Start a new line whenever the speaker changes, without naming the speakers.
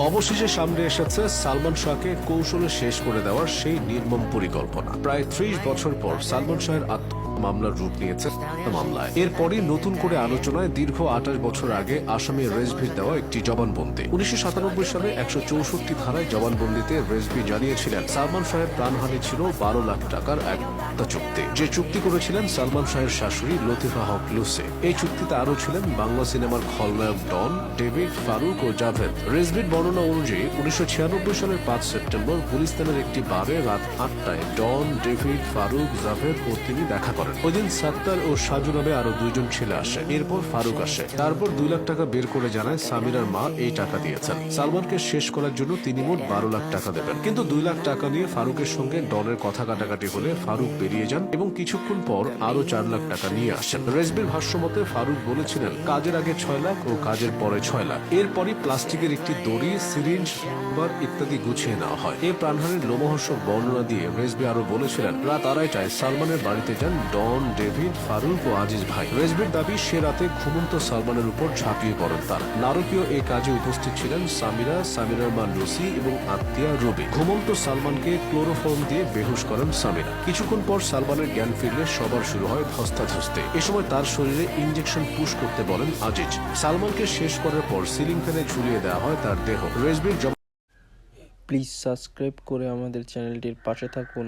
অবশেষে সামনে এসেছে সালমান শাহকে কৌশলে শেষ করে দেওয়ার সেই নির্মম পরিকল্পনা। প্রায় ৩০ বছর পর সালমান শাহের মামলার রূপ নিয়েছে মামলায়। এরপরই নতুন করে আলোচনায় দীর্ঘ ২৮ বছর আগে আসামি রেজভির দেওয়া একটি জবানবন্দি। ১৯৯৭ সালে ১৬৪ ধারায় জবানবন্দিতে রেজভি জানিয়েছিলেন সালমান শাহের প্রাণহানি ছিল ১২ লাখ টাকার এক চুক্তি, যে চুক্তি করেছিলেন সালমান শাহের শাশুড়ি লতিফা হক লুসি। এই চুক্তিতে আরও ছিলেন বাংলা সিনেমার খলনায়ক ডন, ডেভিড, ফারুক ও জাভেদ। রেজভির বর্ণনা অনুযায়ী ১৯৯৬ সালের ৫ সেপ্টেম্বর গুলিস্তানের একটি বারে রাত ৮টায় ডন, ডেভিড, ফারুক, জাভেদ ও তিনি দেখা করেন। ওই দিন সাত্তার ও সাজু নামে আরো ২ জন ছেলে আসে। এরপর ফারুক আসে। তারপর ২ লাখ টাকা বের করে জানায় সামিরার মা এই টাকা দিয়েছেন। সালমানকে শেষ করার জন্য তিনি মোট ১২ লাখ টাকা দেবেন। কিন্তু ২ লাখ টাকা নিয়ে ফারুকের সঙ্গে ডনের কথা কাটাকাটি হলে ফারুক বেরিয়ে যান এবং কিছুক্ষণ পর আরো ৪ লাখ টাকা নিয়ে আসেন। রেজভির ভাষ্য মতে ফারুক বলেছিলেন কাজের আগে ৬ লাখ ও কাজের পরে ৬ লাখ। এরপরই প্লাস্টিকের একটি দড়ি, সিরিঞ্জ ইত্যাদি গুছিয়ে নেওয়া হয়। এই প্রাণহানির লোমহর্ষক বর্ণনা দিয়ে রেজভি আরো বলেছিলেন রাত ২:৩০টায় সালমানের বাড়িতে যান ডন, ডেভিড, ফারুক ও আজিজ ভাই। রেজভির দাবি সে রাতে ঘুমন্ত সালমানের উপর ঝাঁপিয়ে পড়েন তারা। নারকীয় এই কাজে উপস্থিত ছিলেন সামিরা, সামিরার মা লুসি এবং আত্মীয়া রবি। ঘুমন্ত সালমানকে ক্লোরোফর্ম দিয়ে বেহুশ করেন সামিরা। কিছুক্ষণ পর সালমানের জ্ঞান ফিরলে সবার শুরু হয় ধস্তাধস্তি। এ সময় তার শরীরে ইনজেকশন পুশ করতে বলেন আজিজ। সালমানকে শেষ করার পর সিলিং ফ্যানে ঝুলিয়ে দেওয়া হয় তার দেহ। রেজভির
প্লিজ সাবস্ক্রাইব করে আমাদের চ্যানেলটির পাশে থাকুন।